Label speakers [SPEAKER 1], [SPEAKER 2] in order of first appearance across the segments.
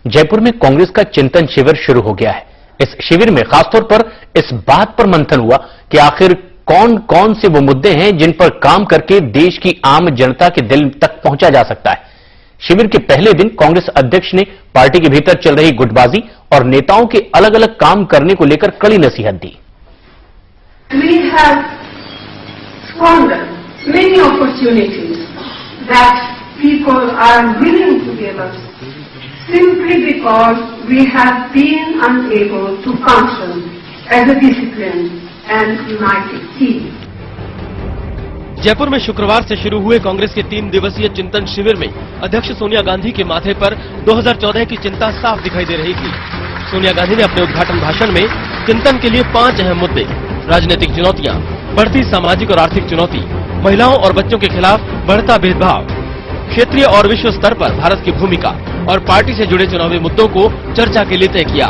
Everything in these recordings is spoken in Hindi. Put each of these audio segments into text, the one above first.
[SPEAKER 1] जयपुर में कांग्रेस का चिंतन शिविर शुरू हो गया है। इस शिविर में खासतौर पर इस बात पर मंथन हुआ कि आखिर कौन कौन से वो मुद्दे हैं जिन पर काम करके देश की आम जनता के दिल तक पहुंचा जा सकता है। शिविर के पहले दिन कांग्रेस अध्यक्ष ने पार्टी के भीतर चल रही गुटबाजी और नेताओं के अलग अलग काम करने को लेकर कड़ी नसीहत दी।
[SPEAKER 2] We have squandered many opportunities that people are willing to give us simply because we have been unable to function as a disciplined and united team.
[SPEAKER 3] Jaipur में शुक्रवार से शुरू हुए कांग्रेस के 3 दिवसीय चिंतन शिविर में अध्यक्ष सोनिया गांधी के माथे पर 2014 की चिंता साफ दिखाई दे रही थी। सोनिया गांधी ने अपने उद्घाटन भाषण में चिंतन के लिए 5 अहम मुद्दे, राजनीतिक चुनौतियां, बढ़ती सामाजिक और आर्थिक चुनौती, महिलाओं और बच्चों के खिलाफ बढ़ता भेदभाव, क्षेत्रीय और विश्व स्तर पर भारत की भूमिका और पार्टी से जुड़े चुनावी मुद्दों को चर्चा के लिए तय किया।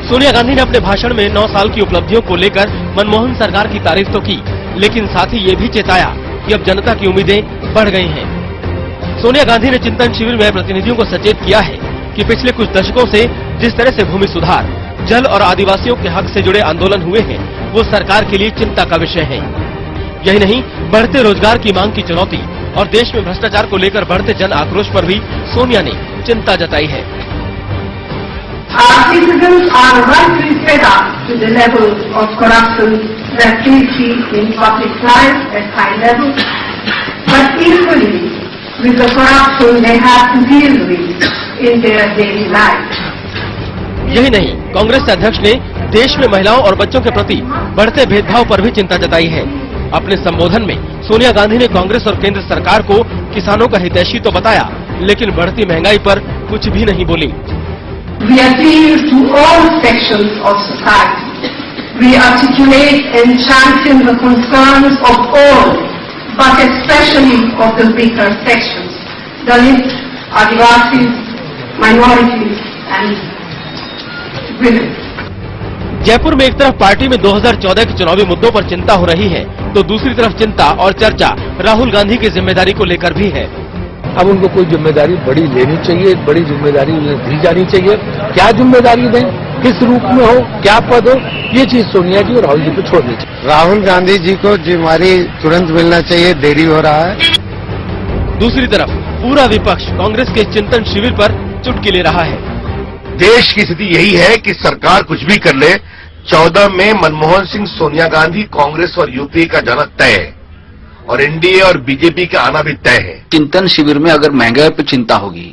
[SPEAKER 3] सोनिया गांधी ने अपने भाषण में 9 साल की उपलब्धियों को लेकर मनमोहन सरकार की तारीफ तो की, लेकिन साथ ही ये भी चेताया कि अब जनता की उम्मीदें बढ़ गई हैं। सोनिया गांधी ने चिंतन शिविर में प्रतिनिधियों को सचेत किया है कि पिछले कुछ दशकों से जिस तरह से भूमि सुधार, जल और आदिवासियों के हक से जुड़े आंदोलन हुए हैं, वो सरकार के लिए चिंता का विषय है। यही नहीं, बढ़ते रोजगार की मांग की चुनौती और देश में भ्रष्टाचार को लेकर बढ़ते जन आक्रोश पर भी सोनिया ने चिंता जताई है।
[SPEAKER 2] Our citizens are rightly fed up to the levels of corruption that we see in public life at high levels, but equally with the corruption they have to deal with in their daily life.
[SPEAKER 3] यही नहीं, कांग्रेस अध्यक्ष ने देश में महिलाओं और बच्चों के प्रति बढ़ते भेदभाव पर भी चिंता जताई है। अपने संबोधन में सोनिया गांधी ने कांग्रेस और केंद्र सरकार को किसानों का हितैषी तो बताया, लेकिन बढ़ती महंगाई पर कुछ भी नहीं बोली।
[SPEAKER 2] We appeal to all sections of society. We articulate and champion the concerns of all, but especially of the weaker sections, Dalits, Adivasis, minorities and women.
[SPEAKER 3] Jaipur में एक तरफ पार्टी में 2014 के चुनावी मुद्दों पर चिंता हो रही है, तो दूसरी तरफ चिंता और चर्चा राहुल गांधी की जिम्मेदारी को लेकर भी है।
[SPEAKER 4] अब उनको कोई जिम्मेदारी बड़ी लेनी चाहिए, बड़ी जिम्मेदारी उन्हें दी जानी चाहिए। क्या जिम्मेदारी दें, किस रूप में हो, क्या पद हो, ये चीज सोनिया जी और राहुल जी को छोड़नी चाहिए।
[SPEAKER 5] राहुल गांधी जी को जिम्मेदारी तुरंत मिलना चाहिए, देरी हो रहा है।
[SPEAKER 3] दूसरी तरफ पूरा विपक्ष कांग्रेस के चिंतन शिविर पर चुटकी ले रहा है।
[SPEAKER 6] देश की स्थिति यही है कि सरकार कुछ भी कर ले, 14 में मनमोहन सिंह, सोनिया गांधी, कांग्रेस और यूपीए का जाना तय है और एनडीए और बीजेपी का आना भी तय है।
[SPEAKER 7] चिंतन शिविर में अगर महंगाई पर चिंता होगी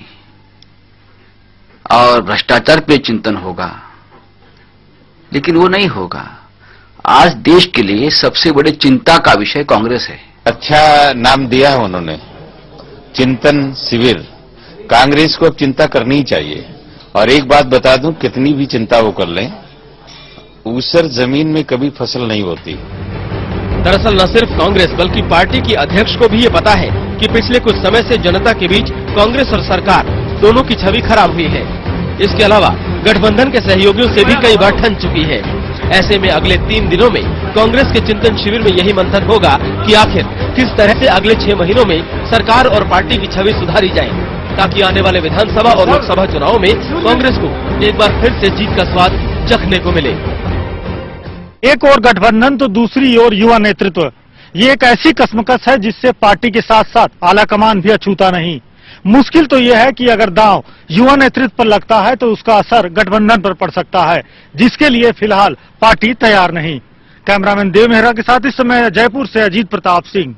[SPEAKER 7] और भ्रष्टाचार पे चिंतन होगा, लेकिन वो नहीं होगा। आज देश के लिए सबसे बड़े चिंता का विषय कांग्रेस है।
[SPEAKER 8] अच्छा नाम दिया है उन्होंने, चिंतन शिविर। कांग्रेस को अब चिंता करनी ही चाहिए। और एक बात बता दूं, कितनी भी चिंता वो कर लें, ऊसर जमीन में कभी फसल नहीं होती।
[SPEAKER 3] दरअसल न सिर्फ कांग्रेस बल्कि पार्टी की अध्यक्ष को भी ये पता है कि पिछले कुछ समय से जनता के बीच कांग्रेस और सरकार दोनों की छवि खराब हुई है। इसके अलावा गठबंधन के सहयोगियों से भी कई बार ठन चुकी है। ऐसे में अगले 3 दिनों में कांग्रेस के चिंतन शिविर में यही मंथन होगा कि आखिर किस तरह से अगले 6 महीनों में सरकार और पार्टी की छवि सुधारी जाए, ताकि आने वाले विधानसभा और लोकसभा चुनाव में कांग्रेस को एक बार फिर से जीत का स्वाद चखने को मिले।
[SPEAKER 9] एक और गठबंधन तो दूसरी ओर युवा नेतृत्व। ये एक ऐसी कश्मकश है जिससे पार्टी के साथ साथ आलाकमान भी अछूता नहीं। मुश्किल तो यह है कि अगर दांव युवा नेतृत्व पर लगता है तो उसका असर गठबंधन पर पड़ सकता है, जिसके लिए फिलहाल पार्टी तैयार नहीं। कैमरामैन देव मेहरा के साथ इस समय जयपुर से अजीत प्रताप सिंह।